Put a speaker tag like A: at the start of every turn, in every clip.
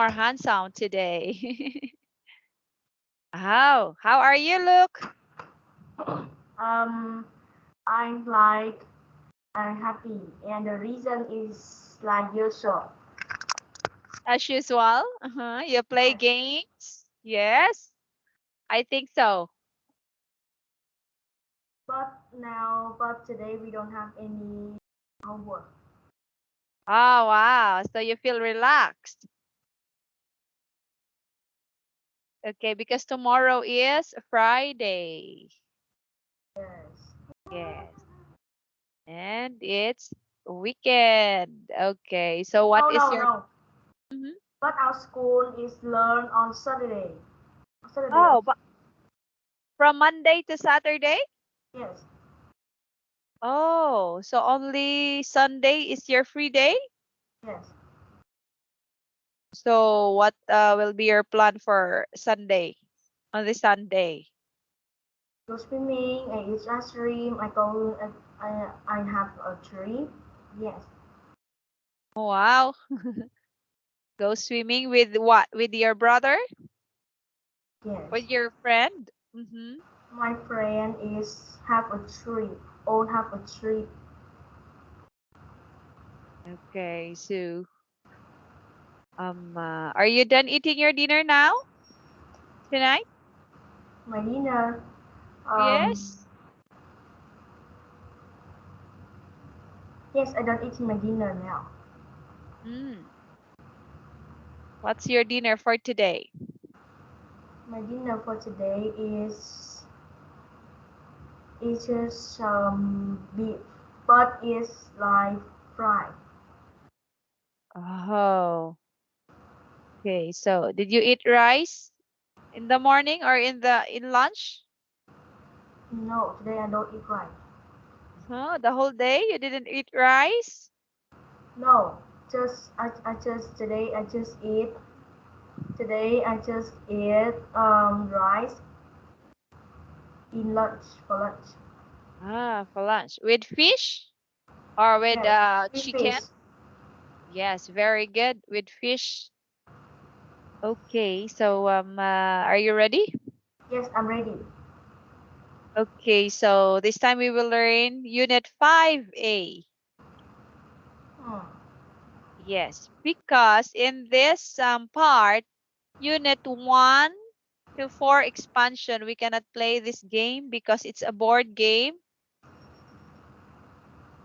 A: more handsome today. How are you, Luke?
B: Um, I'm like I'm happy, and the reason is like usual.
A: As usual? You play
B: Yes,
A: games? Yes, I think so.
B: but today we don't have any homework.
A: Oh, wow. So you feel relaxed. Okay, because tomorrow is Friday.
B: Yes.
A: Yes. And it's weekend. Okay. So what
B: No,
A: is
B: no,
A: your
B: no.
A: Mhm.
B: But our school is learn on Saturday. Saturday
A: Oh,
B: also.
A: but from Monday to Saturday?
B: Yes,
A: Oh, so only Sunday is your free day?
B: yes.
A: So what will be your plan for Sunday? On the Sunday?
B: Go swimming. I eat ice cream. I go. I have a trip. Yes,
A: Oh, wow. Go swimming with what? With your brother?
B: yes.
A: With your friend? Mm-hmm.
B: My friend is have a trip. All have a trip.
A: Okay, so are you done eating your dinner now? Tonight?
B: My dinner. Um,
A: Yes.
B: yes, I don't eat my dinner now.
A: Mm. What's your dinner for today?
B: My dinner for today is just beef, but it's like fried.
A: Oh, okay. So did you eat rice in the morning or in lunch?
B: No, today I don't eat rice.
A: Huh? The whole day you didn't eat rice?
B: No, I just today I just eat rice in lunch for lunch.
A: Ah, for lunch. With fish or with
B: Yes, with
A: chicken?
B: fish.
A: Yes, very good. With fish. Okay, so are you ready?
B: Yes, I'm ready.
A: Okay, so this time we will learn Unit 5A.
B: Hmm.
A: Yes, because in this part, Unit 1 to 4 expansion, we cannot play this game because it's a board game.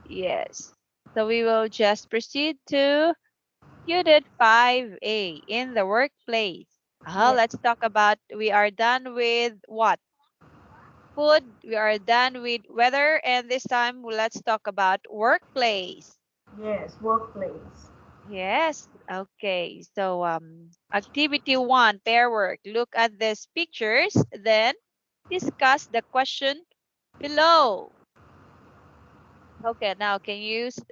A: Yes. So we will just proceed to Unit 5A in the workplace.
B: Yes,
A: Let's talk about, we are done with what? Food. We are done with weather. And this time, let's talk about workplace.
B: yes, workplace.
A: Yes. Okay. So activity 1, pair work. Look at these pictures, then discuss the question below. Okay, now can you see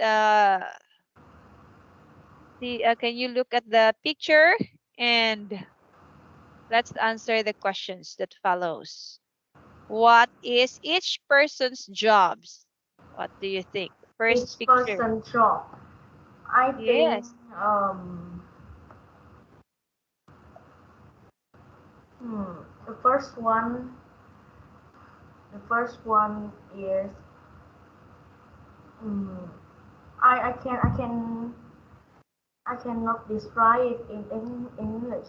A: can you look at the picture and let's answer the questions that follows. What is each person's jobs? What do you think? First
B: Each
A: picture.
B: person job. I think
A: Yes.
B: hmm, the first one the first one is hmm, I cannot describe it in English.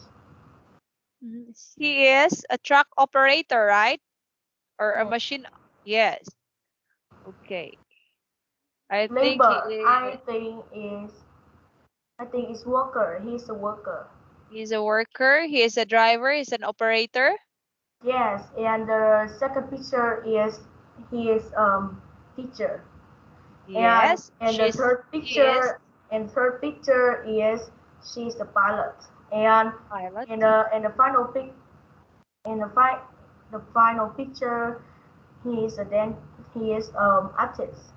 A: Mhm. He is a truck operator, right? Or a
B: Yes.
A: machine. Yes. Okay. I think he
B: Labor.
A: is.
B: I think is worker. He's a worker.
A: He's a worker. He is a driver. He's an operator.
B: Yes, and the second picture is he is teacher.
A: Yes.
B: And the
A: She is
B: third picture is she's a pilot. And
A: pilot.
B: in the final pic in the final picture he is a then he is artist.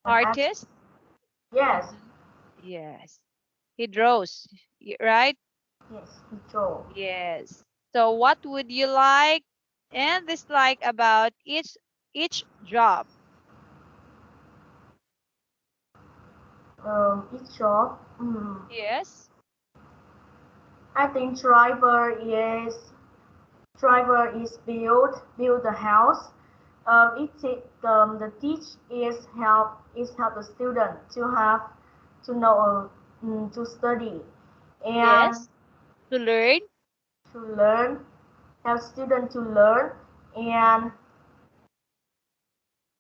B: An artist.
A: Artist.
B: Yes,
A: Mhm. Yes. He draws, right?
B: yes, he draw.
A: Yes. So what would you like and dislike about each job?
B: Each job.
A: Yes.
B: I think driver is build the house. The teach is help the student to know to study and
A: Yes. To learn.
B: to learn, help student to learn. And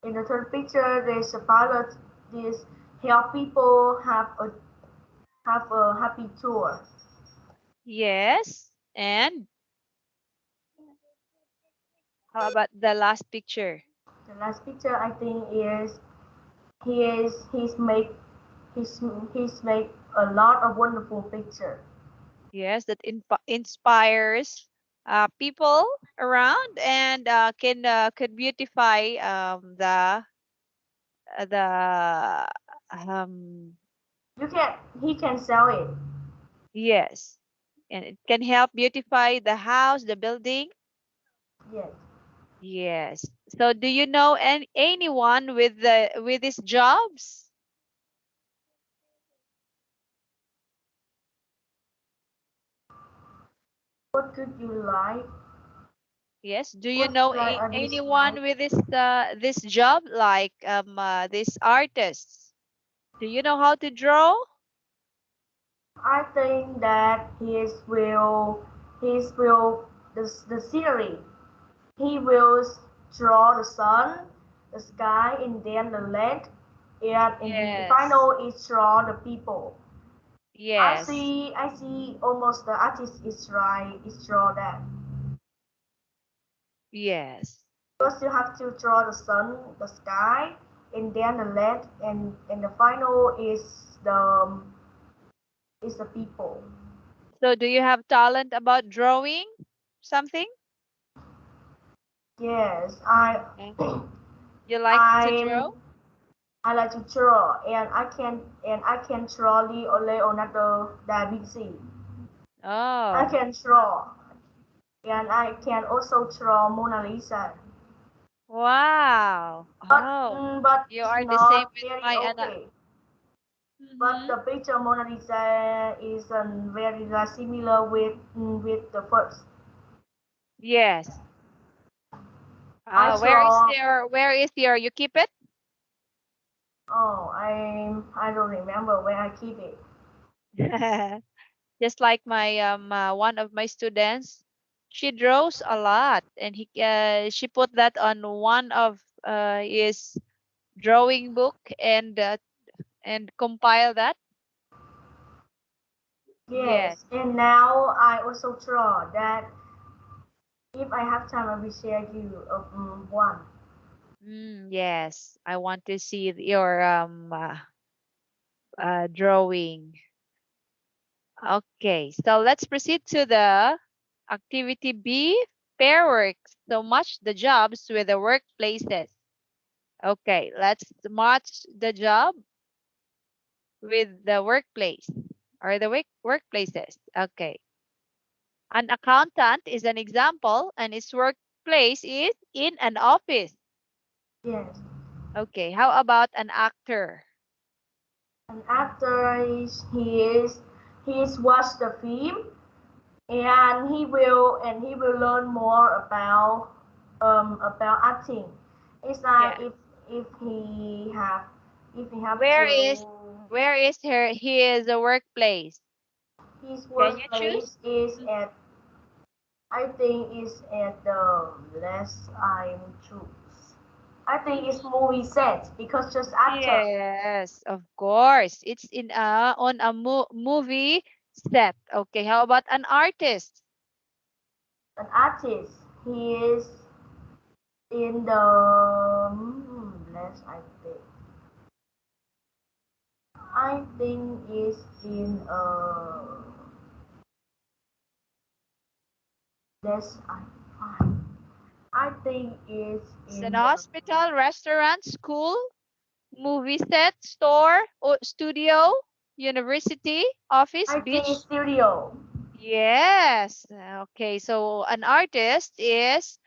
B: in the third picture, there's a pilot. This help people have a happy tour.
A: Yes. And how about the last picture?
B: The last picture I think is he's he's make a lot of wonderful picture.
A: Yes, that inspires people around and could beautify the um
B: You can He can sell it.
A: yes, and it can help beautify the house, the building.
B: Yes.
A: Yes. So do you know anyone with these jobs?
B: What could you like?
A: Yes. Do you
B: What
A: know
B: like a
A: anyone
B: dislike?
A: with this job like this artist? Do you know how to draw?
B: I think that his will the scenery. He will draw the sun, the sky, and then the land, and in the
A: Yes.
B: final is draw the people.
A: Yes.
B: I see almost the artist is right is draw that.
A: Yes.
B: First you have to draw the sun, the sky, and then the land, and the final is the people.
A: So do you have talent about drawing something?
B: Yes,
A: Yeah. You like to draw?
B: I'm I like to draw, and I can draw Leonardo da Vinci. I
A: Oh.
B: can draw, and I can also draw Mona Lisa.
A: Wow. Oh.
B: But
A: You
B: it's
A: are the same
B: not
A: with
B: very
A: my Anna.
B: okay. But
A: Mm-hmm.
B: the picture Mona Lisa is very similar with the first.
A: Yes.
B: I draw.
A: Where is your you keep it?
B: Oh, I don't remember where I keep it.
A: Just like my one of my students, she draws a lot and she put that on one of his drawing book and compile that. Yes.
B: Yes, and now I also draw that. If I have time, I will share you one.
A: Yes. I want to see your drawing. Okay. So let's proceed to the activity B, pair work. So match the jobs with the workplaces. Okay, let's match the job with the workplace or the workplaces. Okay. An accountant is an example and its workplace is in an office.
B: Yes.
A: Okay, how about an actor?
B: And after he is watched the film, and he will learn more about acting. It's
A: Yeah.
B: like if he have
A: Where is
B: to.
A: where is his workplace?
B: His
A: Can you choose?
B: workplace is
A: Mhm.
B: at, I think is at the last I'm choose. I think it's movie set because just actor.
A: Yes, of course. It's in a on a movie set. Okay, how about an artist?
B: An artist. He is in the last I think is in last I think is
A: It's an
B: in the
A: hospital, restaurant, school, movie set, store, or studio, university, office,
B: I think it's
A: beach.
B: studio.
A: Yes. Okay, so an artist is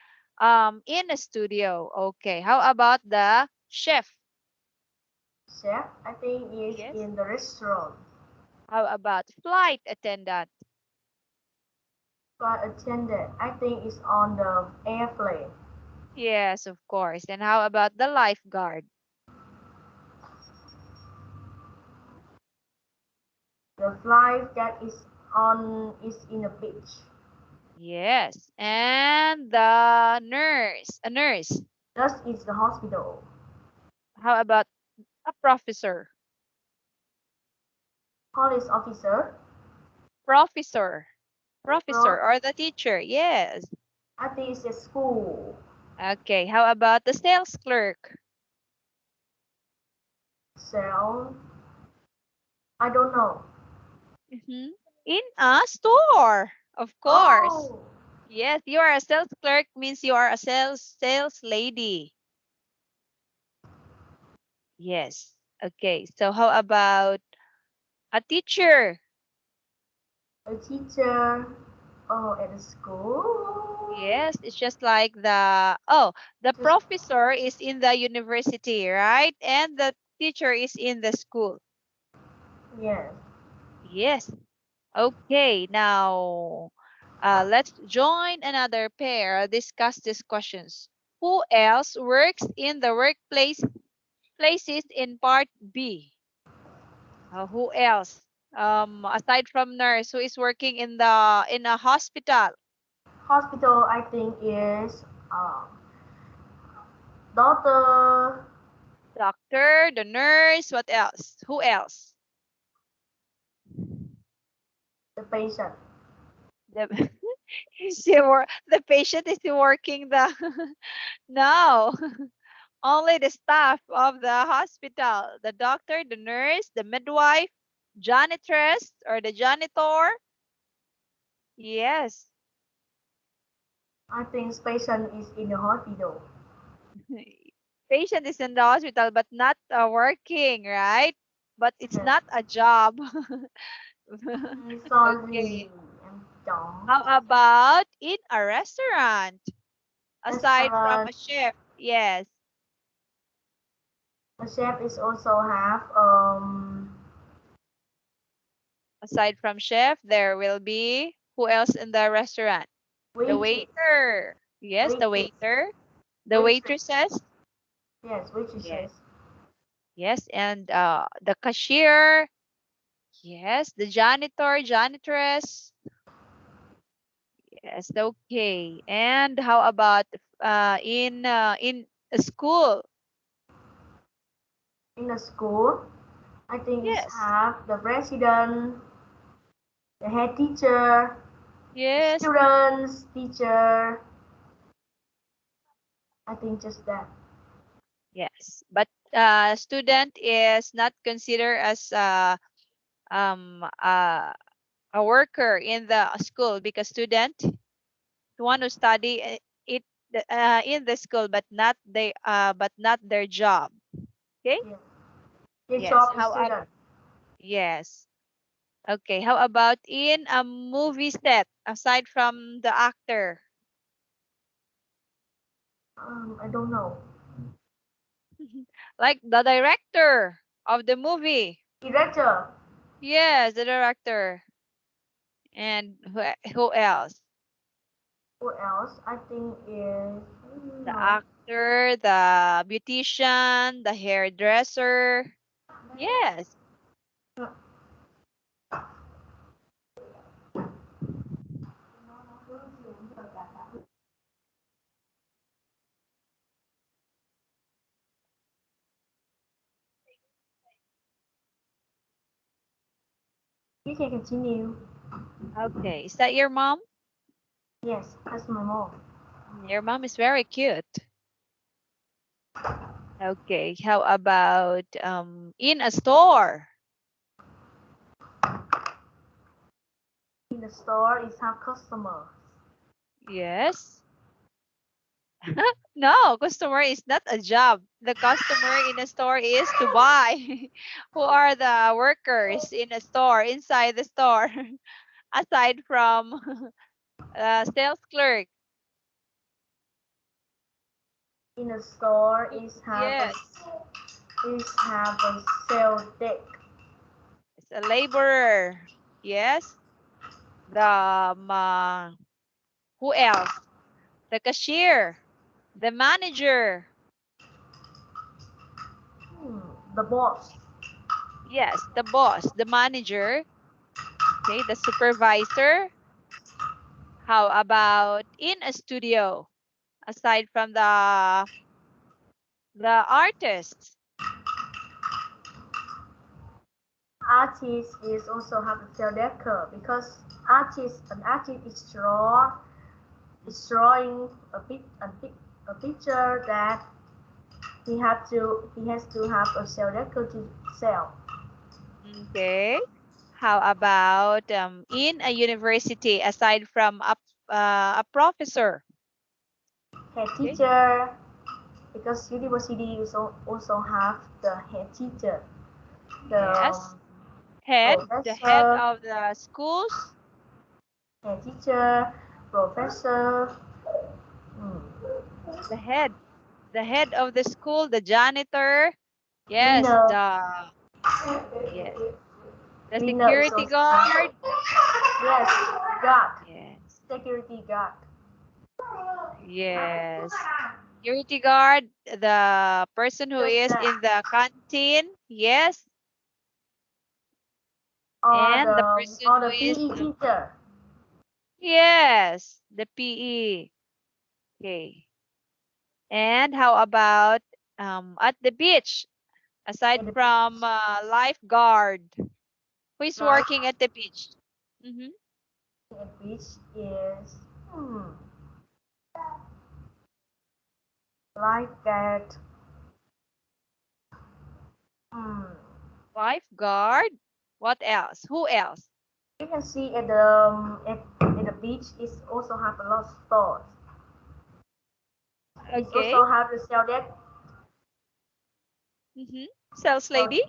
A: in a studio. Okay, how about the chef?
B: Chef, I think is
A: Yes.
B: in the restaurant.
A: How about flight attendant?
B: Flight attendant. I think it's on the airplane.
A: Yes, of course. And how about the lifeguard?
B: The flight that is in the beach.
A: Yes. And the nurse, a nurse.
B: That is the hospital.
A: How about a professor?
B: Police officer.
A: Professor. Professor
B: Pro.
A: or the teacher. Yes.
B: I think it's a school.
A: Okay. How about the sales clerk?
B: Cell. I don't know.
A: Mhm. In a store, of course.
B: Oh,
A: Yes, you are a sales clerk means you are a sales lady. Yes. Okay. So how about a teacher?
B: a teacher. Oh, at the school.
A: Yes, it's just like the
B: Just
A: professor is in the university, right? And the teacher is in the school.
B: yes.
A: Yes. Okay, now let's join another pair, discuss these questions. Who else works in the workplace places in part B? Who else? Aside from nurse, who is working in a hospital?
B: Hospital. I think is doctor.
A: Doctor, the nurse, what else? Who else?
B: The patient.
A: The the patient is working the no. Only the staff of the hospital, the doctor, the nurse, the midwife, janitress, or the janitor. Yes.
B: I think patient is in the hospital.
A: Patient is in the hospital but not working, right? But it's
B: Yes.
A: not a job.
B: Sorry.
A: Okay.
B: I'm dumb.
A: How about in a restaurant? Aside from
B: Restaurant.
A: a chef. Yes.
B: The chef is also have
A: Aside from chef, there will be who else in the restaurant? The
B: waitress.
A: waiter. Yes, the
B: Waitress.
A: waiter. The
B: Waitress.
A: waitresses.
B: Yes,
A: Yes.
B: waitresses.
A: Yes, and the cashier. Yes, the janitor, janitress. Yes, okay. And how about in a school?
B: In the school, I think it's
A: Yes.
B: have the president, the head teacher, the
A: Yes.
B: students, teacher. I think just that.
A: Yes. But student is not considered as um uh, a worker in the school because student want to study it in the school but not their job. Okay.
B: Yeah. Your
A: Yes,
B: job is student.
A: yes. Okay, how about in a movie set aside from the actor?
B: I don't know.
A: Like the director of the movie?
B: Director.
A: Yes, the director. And who else?
B: Who else? I think is
A: The
B: no.
A: actor, the beautician, the hairdresser. Yes.
B: You can continue.
A: Okay, is that your mom?
B: Yes, that's my mom.
A: Your mom is very cute. Okay, how about in a store?
B: In the store is have customer.
A: Yes. No, customer is not a job. The customer in a store is to buy. Who are the workers in a store, inside the store, aside from sales clerk?
B: In the store
A: Yes,
B: is have a sales deck.
A: it's a laborer. Yes, the Who else? The cashier, the manager.
B: The boss.
A: Yes, the boss, the manager. Okay, the supervisor. How about in a studio? Aside from the artist.
B: Artist is also have a cell decker because an artist is drawing a picture that he has to have a cell decker to sell.
A: Okay. How about in a university aside from a professor?
B: Head
A: Okay.
B: teacher because university also have the head teacher, the
A: Yes. Head, the head
B: professor,
A: of the schools,
B: head teacher, professor, mm,
A: the head, the head of the school, the janitor. Yes,
B: cleaner.
A: yes, the
B: Cleaner is
A: security
B: also have.
A: guard.
B: Yes, guard,
A: Yes.
B: security guard.
A: Yes. Security guard, the person who
B: Just
A: is
B: that.
A: in the canteen. Yes.
B: Or
A: And the
B: the
A: person
B: or
A: who
B: the
A: is
B: PE teacher.
A: yes, the PE. Okay. And how about at the beach, aside
B: At the
A: from
B: beach.
A: lifeguard, who is
B: Life
A: working at the beach? Mm-hmm.
B: at beach is like that. Hmm.
A: Lifeguard. What else? Who else?
B: You can see at the beach is also have a lot of stores. It's
A: Okay.
B: also have to sell that
A: Mm-hmm. Sales
B: sell
A: lady.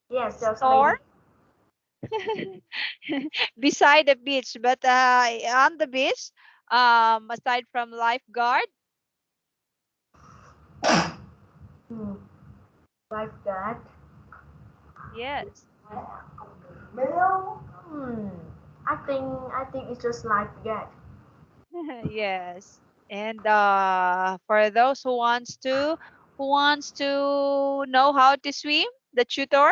B: yeah sales
A: Store.
B: lady.
A: Beside the beach, but on the beach, aside from lifeguard.
B: Hmm. Like that.
A: Yes.
B: Hmm. I think it's just like that.
A: Yes. And for those who wants to know how to swim, the tutor,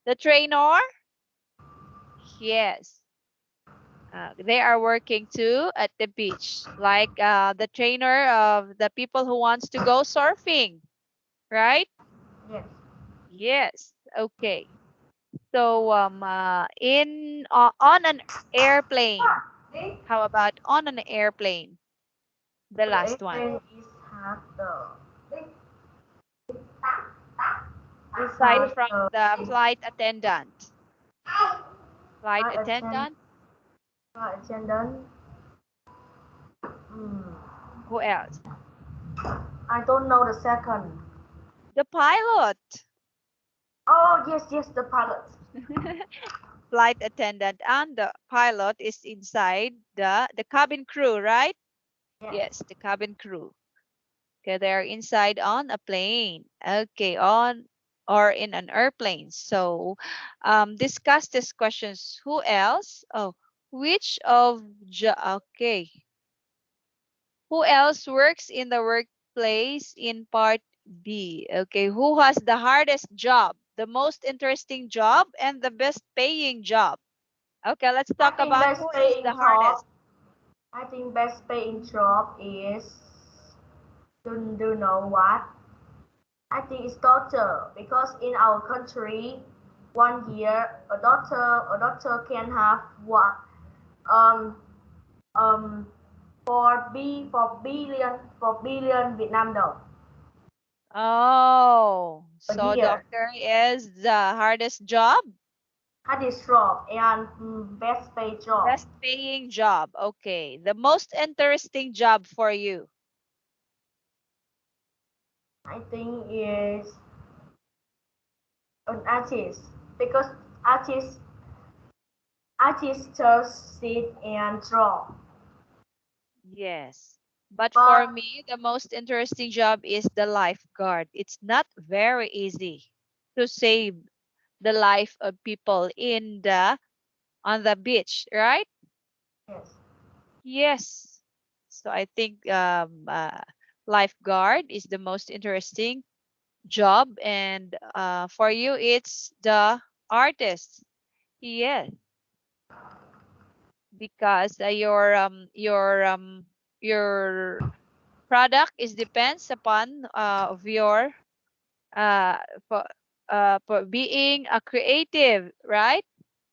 A: the trainer, yes. They are working too at the beach, like the trainer of the people who wants to go surfing, right?
B: Yes.
A: Yes. Okay. So in on an airplane. How about on an airplane? The
B: The
A: last one.
B: airplane is have the is
A: Aside
B: have
A: from
B: the
A: the flight attendant. Flight
B: flight attendant.
A: attendant.
B: Flight attendant. Hmm.
A: Who else?
B: I don't know the second.
A: The pilot.
B: Oh yes, yes, the pilot.
A: Flight attendant and the pilot is inside the cabin crew, right?
B: Yes.
A: Yes, the cabin crew. Okay, they're inside on a plane. Okay, on or in an airplane. So discuss these questions. Who else? Oh, which of okay. Who else works in the workplace in part B? Okay, who has the hardest job, the most interesting job, and the best paying job? Okay, let's
B: I
A: talk
B: think
A: about
B: best
A: who is the
B: paying job.
A: hardest.
B: I think best paying job is do you know what? I think it's doctor because in our country, 1 year a doctor can have what um um for billion Vietnam đồng
A: Oh,
B: a
A: so
B: year.
A: doctor is the hardest job,
B: Hardest job and best paid job.
A: best paying job. Okay, the most interesting job for you.
B: I think is an artist because artists artists just sit and draw.
A: Yes. But for
B: But
A: me, the most interesting job is the lifeguard. It's not very easy to save the life of people in the on the beach, right?
B: yes,
A: Yes. So I think lifeguard is the most interesting job, and for you, it's the artist. Yes, because your product is depends upon of your uh for for being a creative, right?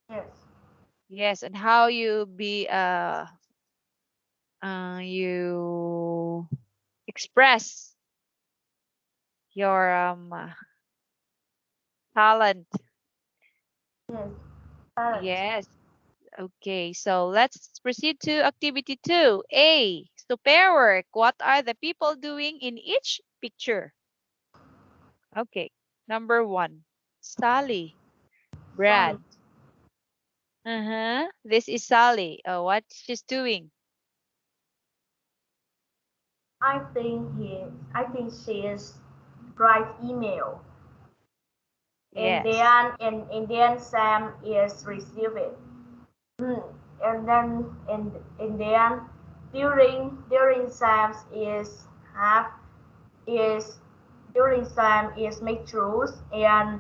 B: Yes,
A: Yes, and how you be you express your talent.
B: yes, talent.
A: Yes. Okay, so let's proceed to activity 2A. So pair work. What are the people doing in each picture? Okay, number 1. Sally,
B: Sally,
A: Brad. Uh-huh. This is Sally. What she's doing?
B: I think she is write email,
A: Yes.
B: and then Sam is receive it. Mm. And then and then during Sam's is have is during Sam is make chores and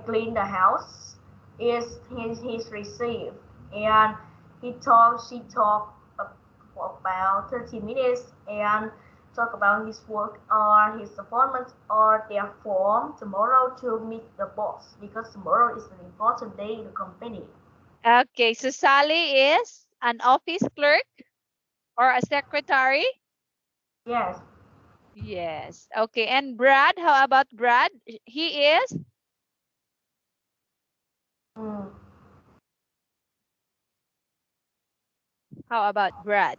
B: clean the house is his receive, and she talk about 30 minutes and talk about his work or his performance or their form tomorrow to meet the boss because tomorrow is an important day in the company.
A: Okay, so Sally is an office clerk or a secretary?
B: Yes.
A: Yes. Okay, and Brad, how about Brad? He is?
B: Mm,
A: How about Brad?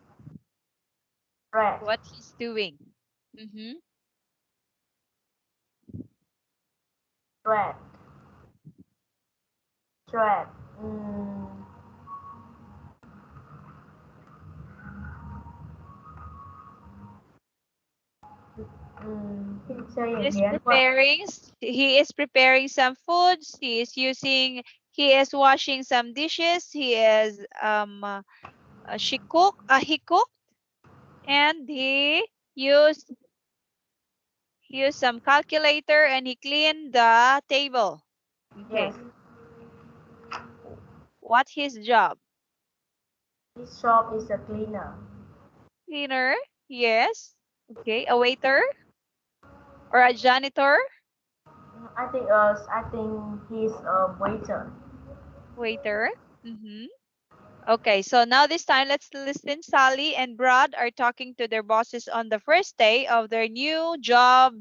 B: red.
A: What he's doing? Mm-hmm.
B: Red. Red. Mm, can you say
A: He's
B: again what?
A: preparing, he is preparing some foods. He is washing some dishes. He cooked, and he used some calculator, and he cleaned the table.
B: Yes.
A: Okay. What his job?
B: This shop is a cleaner.
A: Cleaner. Yes. Okay. A waiter or a janitor?
B: I think he's a waiter.
A: Waiter. Mm-hmm. Okay, so now this time let's listen. Sally and Brad are talking to their bosses on the first day of their new job.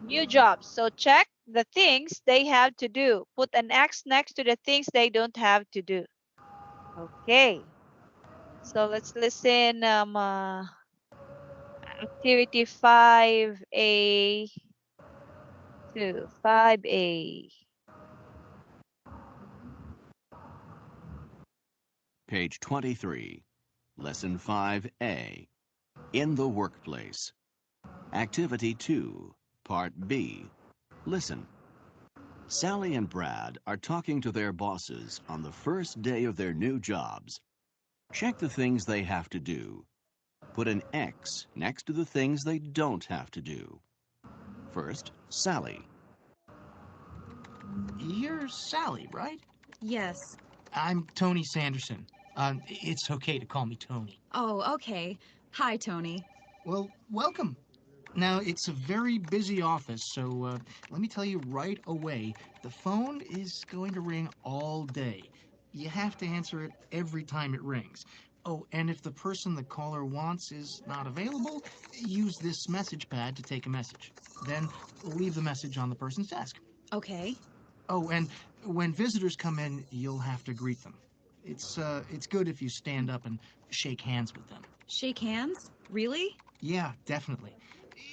A: New jobs. So check the things they have to do. Put an X next to the things they don't have to do. Okay. So let's listen. Activity 5A to 5A.
C: Page 23, Lesson 5A, In the Workplace. Activity 2, Part B. Listen. Sally and Brad are talking to their bosses on the first day of their new jobs. Check the things they have to do. Put an X next to the things they don't have to do. First, Sally.
D: You're Sally, right?
E: Yes.
D: I'm Tony Sanderson. It's okay to call me Tony.
E: Oh, okay. Hi, Tony.
D: Well, welcome. Now, it's a very busy office, so let me tell you right away the phone is going to ring all day. You have to answer it every time it rings. Oh, and if the person the caller wants is not available, use this message pad to take a message. Then leave the message on the person's desk.
E: Okay.
D: Oh, and when visitors come in, you'll have to greet them. It's good if you stand up and shake hands with them.
E: Shake hands? Really?
D: Yeah, definitely.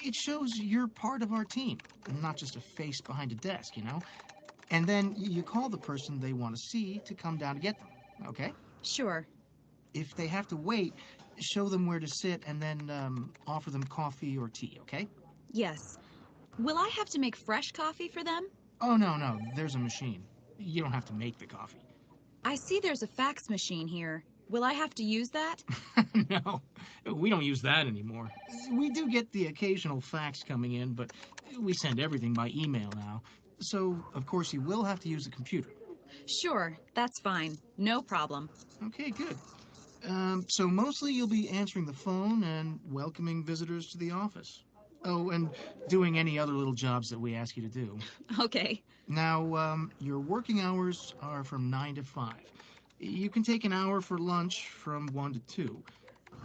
D: It shows you're part of our team, not just a face behind a desk, you know? And then you call the person they want to see to come down to get them, okay?
E: Sure.
D: If they have to wait, show them where to sit and then offer them coffee or tea, okay?
E: Yes. Will I have to make fresh coffee for them?
D: Oh, no, no, there's a machine. You don't have to make the coffee.
E: I see there's a fax machine here. Will I have to use that?
D: No, we don't use that anymore. We do get the occasional fax coming in, but we send everything by email now. So, of course, you will have to use a computer.
E: Sure, that's fine. No problem.
D: Okay, good. So mostly you'll be answering the phone and welcoming visitors to the office. Oh, and doing any other little jobs that we ask you to do.
E: Okay.
D: Now, your working hours are from 9 to 5. You can take an hour for lunch from 1 to 2.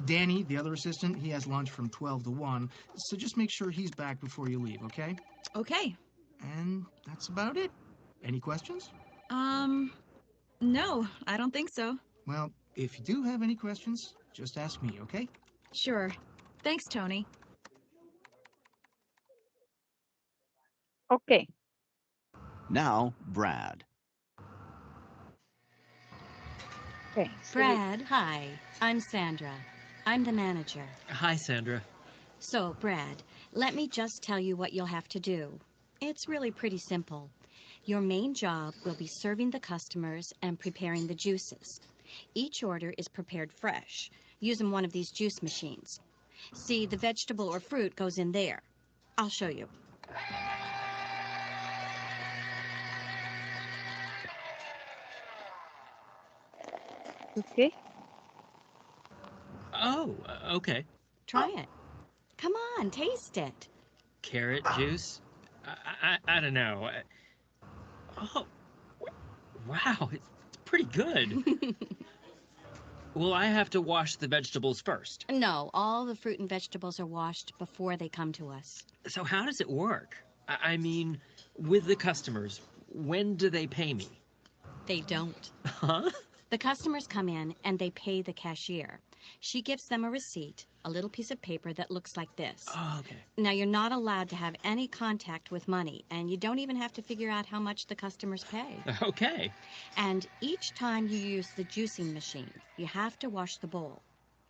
D: Danny, the other assistant, he has lunch from 12 to 1, so just make sure he's back before you leave, okay?
E: Okay.
D: And that's about it. Any questions?
E: Um, no, I don't think so.
D: Well, if you do have any questions, just ask me, okay?
E: Sure. Thanks, Tony.
A: Okay.
C: Now, Brad.
A: Okay. So
F: Brad, hi. I'm Sandra. I'm the manager.
G: Hi, Sandra.
F: So, Brad, let me just tell you what you'll have to do. It's really pretty simple. Your main job will be serving the customers and preparing the juices. Each order is prepared fresh, using one of these juice machines. See, the vegetable or fruit goes in there. I'll show you.
A: okay.
G: Oh, okay.
F: Try it. Come on, taste it.
G: Carrot juice? I don't know. Oh, wow, it's pretty good. Will I have to wash the vegetables first?
F: No, all the fruit and vegetables are washed before they come to us.
G: So how does it work? I mean, with the customers, when do they pay me?
F: They don't.
G: Huh?
F: The customers come in and they pay the cashier. She gives them a receipt, a little piece of paper that looks like this.
G: Oh, okay.
F: Now, you're not allowed to have any contact with money, and you don't even have to figure out how much the customers pay.
G: Okay.
F: And each time you use the juicing machine, you have to wash the bowl.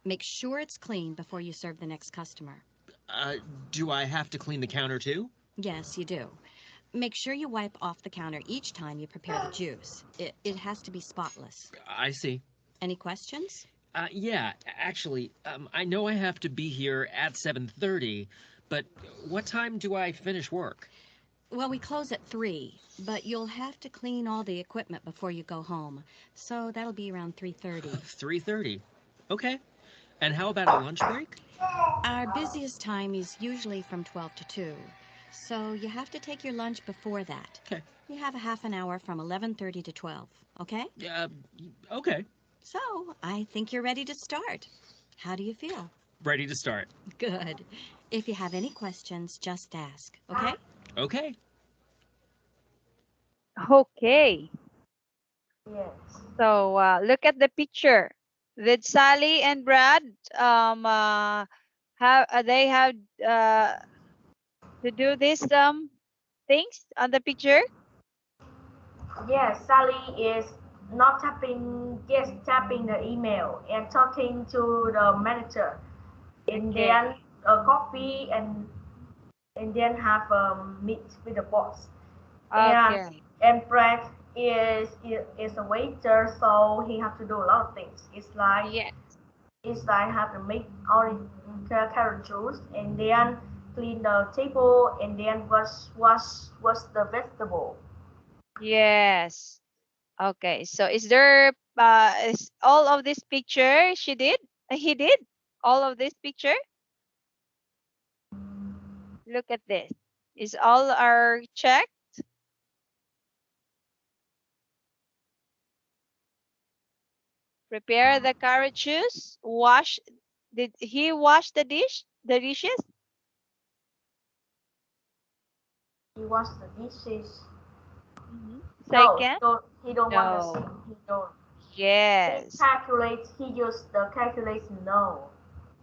F: Make sure it's clean before you serve the next customer.
G: Uh, do I have to clean the counter too?
F: Yes, you do. Make sure you wipe off the counter each time you prepare the juice. It has to be spotless.
G: I see.
F: Any questions?
G: Yeah, actually, I know I have to be here at 7:30, but what time do I finish work?
F: Well, we close at 3, but you'll have to clean all the equipment before you go home. So that'll be around 3:30.
G: 3:30. Okay. And how about a lunch break?
F: Our busiest time is usually from 12 to 2. So you have to take your lunch before that.
G: Okay.
F: You have a half an hour from 11:30 to 12, okay?
G: Uh, okay.
F: So, I think you're ready to start. How do you feel?
G: Ready to start.
F: Good. If you have any questions, just ask, okay?
G: Okay.
A: Okay.
B: Yes.
A: So look at the picture. Did Sally and Brad have they have to do these things on the picture?
B: Yes, Sally is not tapping, yes, tapping the email and talking to the manager, and then
A: Okay.
B: coffee and then have a meet with the boss. And
A: Okay.
B: and Brad is a waiter, so he have to do a lot of things.
A: Yeah.
B: It's like have to make orange carrot juice and then clean the table and then wash the vegetable.
A: Yes. Okay. So is there is all of this picture she did? He did all of this picture? Look at this. Is all our check? Prepare the carrot juice. Wash. Did he wash the dish? The dishes?
B: He wash the dishes. No,
A: Second?
B: he don't want the sink.
A: No.
B: He don't. He
A: Yes.
B: calculates. He use the calculation no,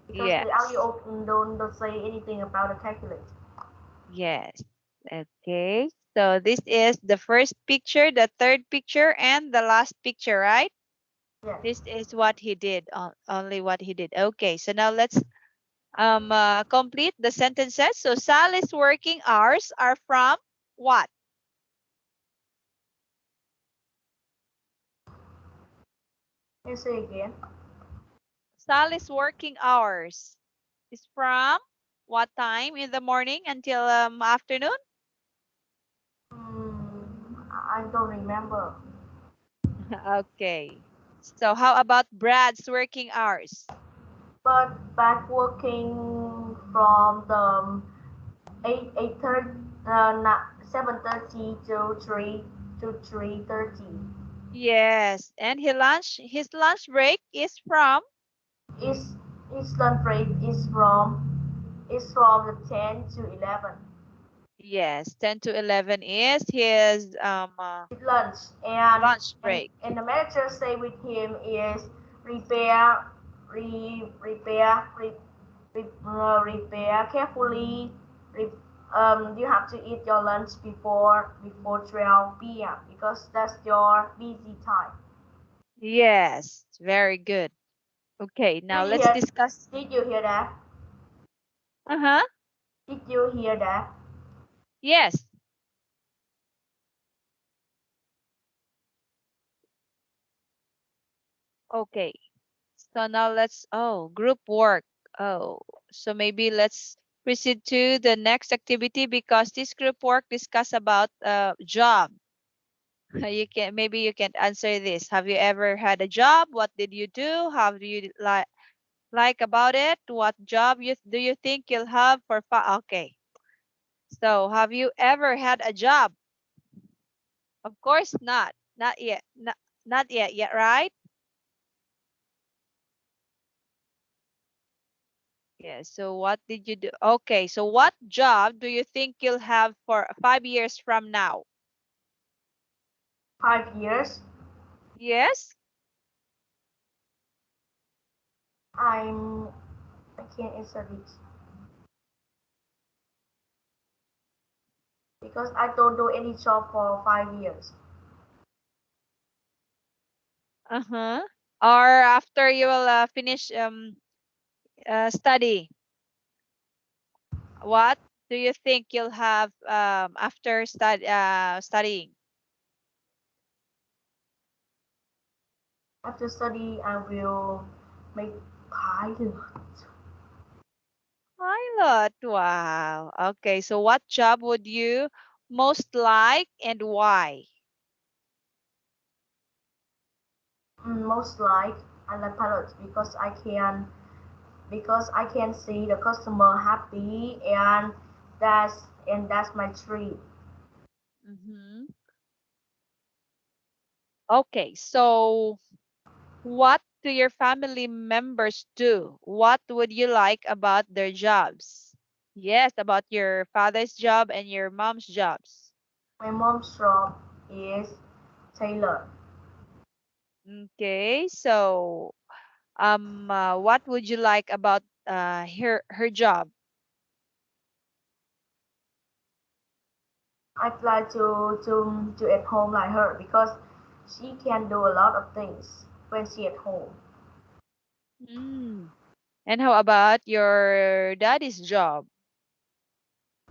B: because the
A: Yes.
B: audio don't say anything about the calculate.
A: Yes. Okay. So this is the first picture, the third picture, and the last picture, right?
B: Yes.
A: This is what he did. Only what he did. Okay. So now let's complete the sentences. So Sally's working hours are from what?
B: Can say again.
A: Sally's working hours is from what time in the morning until afternoon?
B: I don't remember.
A: Okay. So how about Brad's working hours?
B: But back working from the 8:30, 7:30 to 3:30.
A: Yes, and his lunch break is from
B: His his lunch break is from the 10 to 11.
A: yes, 10 to 11 is his
B: His lunch and
A: lunch
B: and
A: break.
B: and the manager say with him is repair, repair, repair carefully. Re, you have to eat your lunch before 12 p.m. because that's your busy time.
A: Yes, very good. Okay, now
B: Did you
A: let's
B: hear?
A: discuss.
B: Did you hear that?
A: Uh-huh.
B: Did you hear that?
A: Yes. Okay. So now group work. Oh, so maybe let's proceed to the next activity because this group work discuss about job. You can answer this. Have you ever had a job? What did you do? How do you like about it? What job do you think you'll have for okay. So, have you ever had a job? Of course not. Not yet. Not yet, right? Yeah, so what did you do? Okay, so what job do you think you'll have for 5 years from now?
B: 5 years.
A: Yes?
B: I'm. I can't answer this because I don't do any job for 5 years.
A: Uh-huh. Or after you will finish study, what do you think you'll have after studying?
B: After study, I will make pilot.
A: Pilot. Wow. Okay, so what job would you most like and why?
B: Most like I like pilot because I can see the customer happy and that's my dream.
A: Mm-hmm. Okay, so what do your family members do? What would you like about their jobs? Yes, about your father's job and your mom's jobs.
B: My mom's job is tailor.
A: Okay, so what would you like about her job?
B: I'd like to at home like her because she can do a lot of things when she at home.
A: Mm. And how about your daddy's job?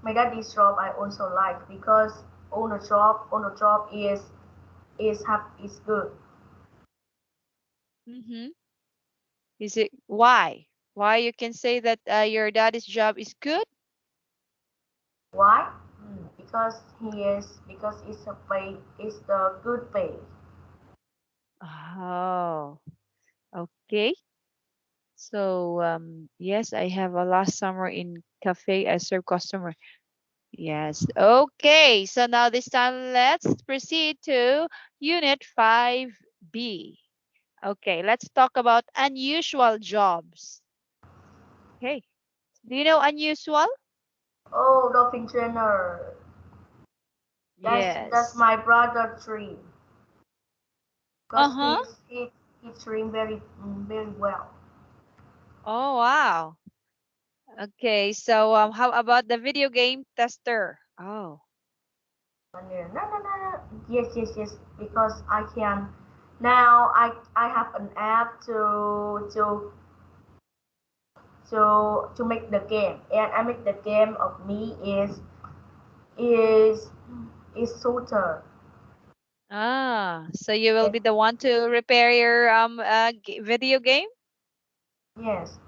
B: My daddy's job I also like because owner job is good.
A: Mm-hmm. Is it why? Why you can say that your daddy's job is good?
B: Why? Because it's a pay it's the good pay.
A: Oh, okay. So yes, I have a last summer in cafe. I serve customer. Yes. Okay. So now this time let's proceed to Unit 5B. Okay, let's talk about unusual jobs. Okay. Do you know unusual?
B: Oh, dolphin trainer. That's
A: Yes.
B: my brother dream because
A: Uh-huh.
B: he dream very well.
A: Oh, wow. Okay, so how about the video game tester? Oh.
B: And then, no, no, no, no. Yes. Because I can now. I have an app to make the game, and I make the game of me is is shooter.
A: Ah, so you will be the one to repair your video game?
B: Yes.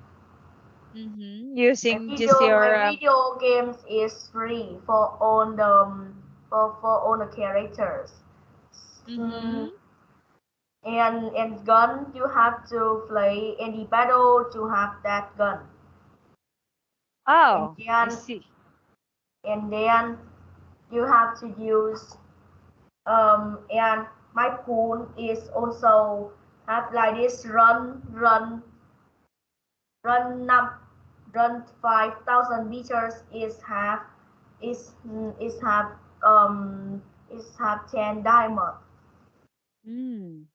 A: Using just your
B: And video games is free for all the for all the characters. Mm,
A: mm-hmm.
B: and gun you have to play any battle to have that gun. And
A: Oh, I
B: then
A: see.
B: and then you have to use and my pool is also have like this run up run 5,000 meters is have is have 10 diamond
A: Mm.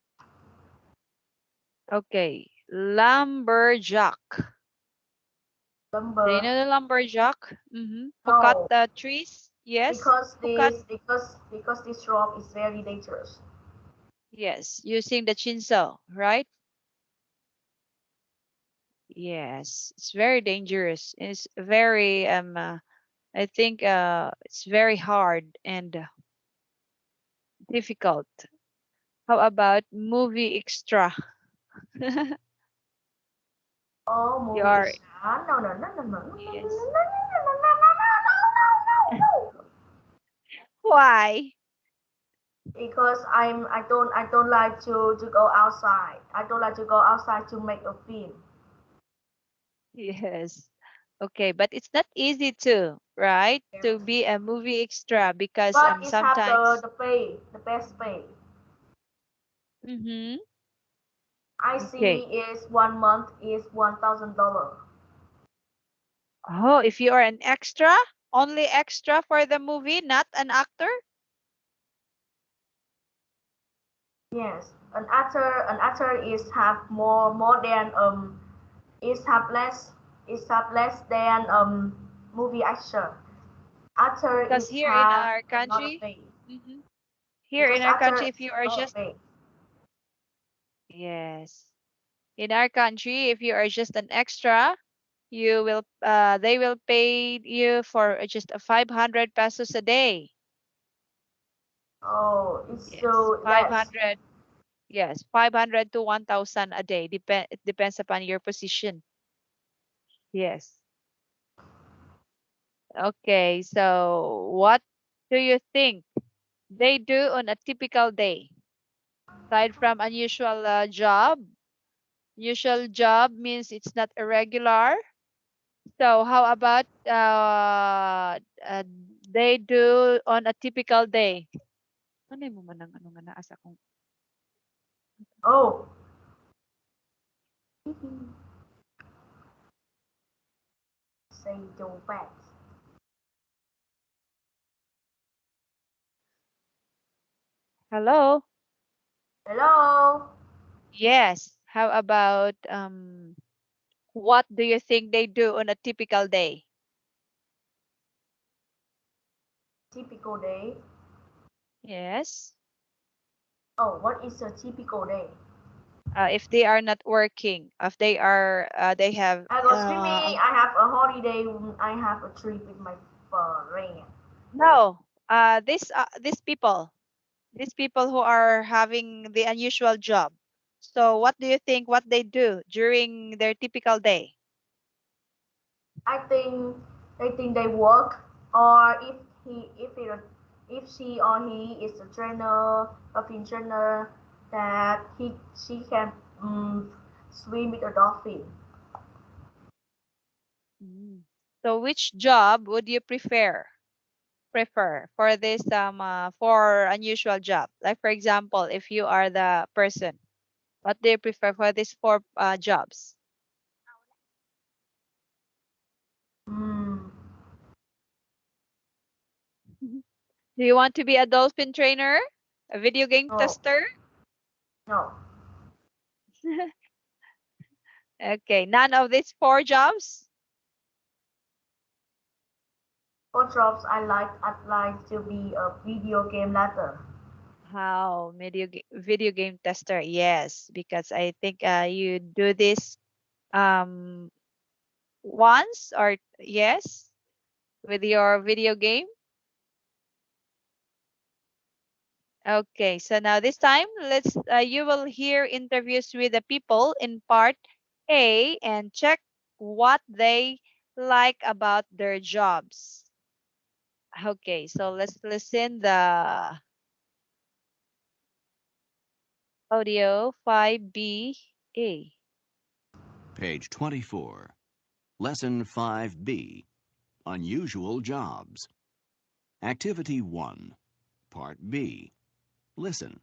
A: Okay. Lumberjack. Do you
B: number.
A: know the lumberjack? Who cut
B: No,
A: the trees? Yes. Who cut?
B: because this rock is very dangerous.
A: Yes. Using the chainsaw, right? Yes. It's very dangerous. It's very I think it's very hard and difficult. How about movie extra?
B: Oh,
A: You
B: movie
A: are,
B: extra. No, no, no, no, no, no, no, no, no,
A: yes.
B: no, no, no, no, no, no, no.
A: Why?
B: Because I don't like to go outside. I don't like to go outside to make a film.
A: Yes. Okay, but it's not easy to, right?
B: Yes.
A: To be a movie extra because
B: But it have
A: sometimes.
B: the best pay.
A: Mm-hmm.
B: I see
A: Okay.
B: is 1 month is $1,000.
A: Oh, if you are an extra, only extra for the movie, not an actor?
B: Yes, an actor is have more than is have less than movie actor. Actor
A: Because
B: is
A: here in
B: have
A: our
B: a lot of
A: country,
B: pay
A: hmm here in
B: because
A: our
B: actor
A: country, if
B: is
A: you are
B: a lot of
A: just,
B: pay.
A: yes, in our country, if you are just an extra, you will, they will pay you for just a 500 pesos a day.
B: Oh, it's
A: Yes,
B: so less.
A: 500. Yes, 500 to 1,000 a day. It depends upon your position. Yes. Okay, so what do you think they do on a typical day? Aside from unusual job, usual job means it's not irregular. So how about they do on a typical day? Ano mo man ang ano nga naa sa akong
B: Oh, say don't back.
A: hello?
B: Hello,
A: Yes. How about what do you think they do on a typical day?
B: typical day.
A: Yes.
B: Oh, what is a typical day?
A: If they are not working, if they are, they have,
B: I go swimming. I have a holiday. I have a trip with my friend.
A: no, these people who are having the unusual job. So what do you think what they do during their typical day?
B: I think they work, or if she or he is a trainer, a fin trainer, that he she can swim with a dolphin.
A: Mm. So which job would you prefer for this for unusual job? Like for example, if you are the person, what do you prefer for these four jobs?
B: Mm,
A: Do you want to be a dolphin trainer, a video game
B: no,
A: tester?
B: no.
A: Okay, none of these four jobs.
B: For jobs, I'd like to be a video game later.
A: How video game tester? Yes, because I think you do this um once or yes with your video game. Okay, so now this time let's you will hear interviews with the people in part A and check what they like about their jobs. Okay, so let's listen the audio 5B-A.
C: Page 24. Lesson 5B. Unusual Jobs. Activity 1. Part B. Listen.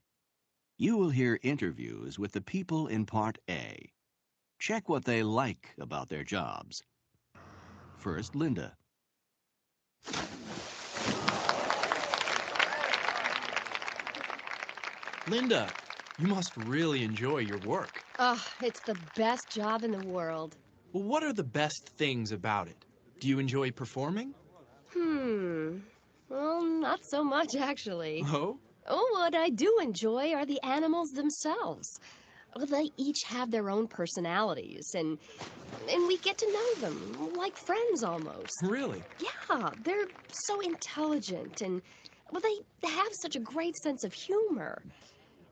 C: You will hear interviews with the people in Part A. Check what they like about their jobs. First, Linda.
H: Linda, you must really enjoy your work.
I: Oh, it's the best job in the world.
H: Well, what are the best things about it? Do you enjoy performing?
I: Well, not so much actually.
H: Oh?
I: Oh, what I do enjoy are the animals themselves. Well, they each have their own personalities, and we get to know them like friends almost.
H: Really?
I: Yeah, they're so intelligent and well, they have such a great sense of humor.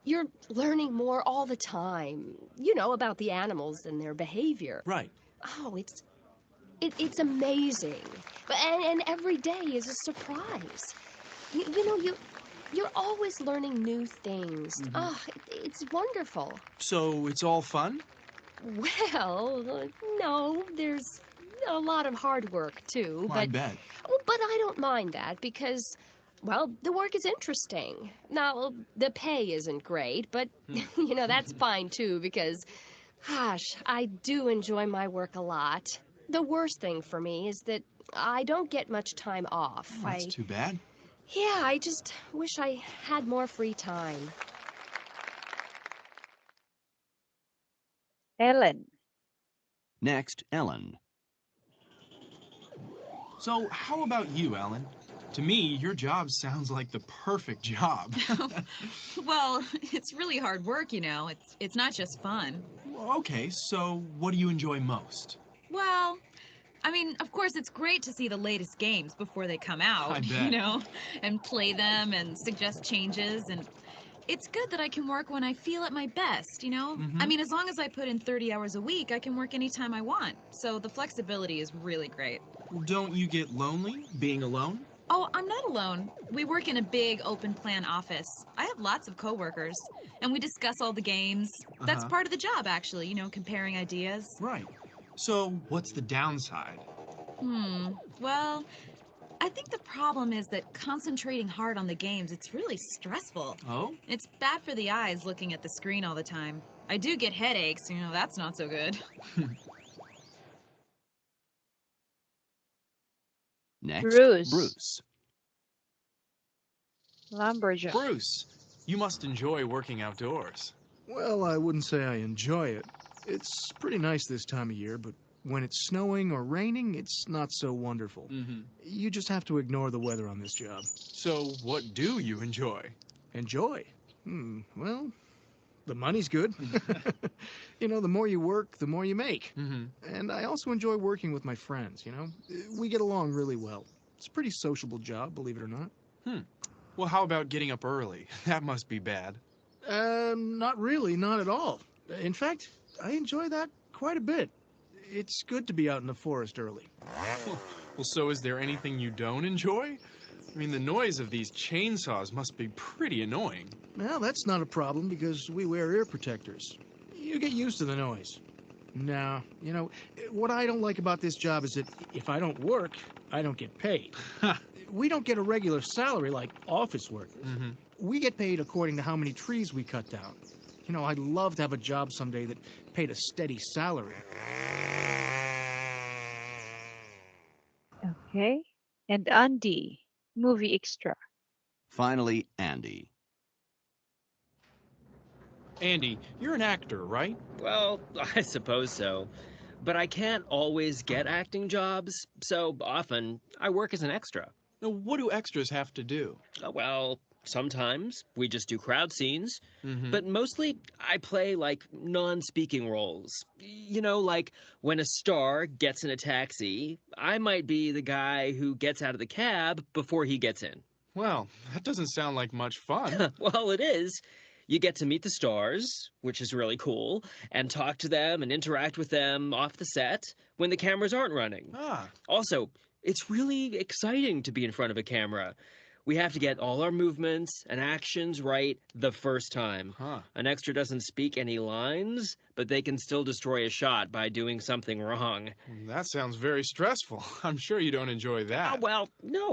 I: You're learning more all the time, about the animals and their behavior.
H: Right.
I: Oh, it's amazing. And every day is a surprise. You're always learning new things. Oh, it's wonderful.
H: So it's all fun?
I: Well, no, there's a lot of hard work too,
H: I bet.
I: but I don't mind that because, well, the work is interesting. Now, the pay isn't great, but that's fine too because, gosh, I do enjoy my work a lot. The worst thing for me is that I don't get much time off.
H: Oh, that's too bad.
I: Yeah, I just wish I had more free time.
A: Ellen.
C: Next, Ellen.
H: So how about you, Ellen? To me, your job sounds like the perfect job.
E: Well, it's really hard work, you know. It's not just fun.
H: Okay, so what do you enjoy most?
E: Well, I mean, of course, it's great to see the latest games before they come out,
H: I bet.
E: and play them and suggest changes. And it's good that I can work when I feel at my best. I mean, as long as I put in 30 hours a week, I can work anytime I want. So the flexibility is really great.
H: Don't you get lonely being alone?
E: Oh, I'm not alone. We work in a big open plan office. I have lots of coworkers, and we discuss all the games. That's part of the job, actually, comparing ideas.
H: Right. So what's the downside?
E: Well, I think the problem is that concentrating hard on the games, it's really stressful.
H: Oh?
E: It's bad for the eyes looking at the screen all the time. I do get headaches, that's not so good.
C: Next,
A: Bruce.
C: Bruce.
A: Lumberjack.
H: Bruce, you must enjoy working outdoors.
D: Well, I wouldn't say I enjoy it. It's pretty nice this time of year, but when it's snowing or raining, it's not so wonderful. You just have to ignore the weather on this job.
H: So what do you enjoy?
D: Enjoy? Well, the money's good. The more you work, the more you make. And I also enjoy working with my friends, We get along really well. It's a pretty sociable job, believe it or not.
H: Well, how about getting up early? That must be bad.
D: Not really, not at all. In fact, I enjoy that quite a bit. It's good to be out in the forest early.
H: Well, so is there anything you don't enjoy? I mean, the noise of these chainsaws must be pretty annoying.
D: Well, that's not a problem because we wear ear protectors. You get used to the noise. No, what I don't like about this job is that if I don't work, I don't get paid. We don't get a regular salary like office workers. We get paid according to how many trees we cut down. I'd love to have a job someday that paid a steady salary.
A: Okay. And Andy. Movie extra.
C: Finally, Andy.
H: Andy, you're an actor, right?
G: Well, I suppose so. But I can't always get acting jobs, so often I work as an extra.
H: Now, what do extras have to do?
G: Well, sometimes we just do crowd scenes, but mostly I play like non-speaking roles. Like when a star gets in a taxi, I might be the guy who gets out of the cab before he gets in.
H: Well, that doesn't sound like much fun.
G: Well, it is. You get to meet the stars, which is really cool, and talk to them and interact with them off the set when the cameras aren't running.
H: Ah.
G: Also, it's really exciting to be in front of a camera. We have to get all our movements and actions right the first time.
H: Huh.
G: An extra doesn't speak any lines, but they can still destroy a shot by doing something wrong.
H: That sounds very stressful. I'm sure you don't enjoy that.
G: Well, no,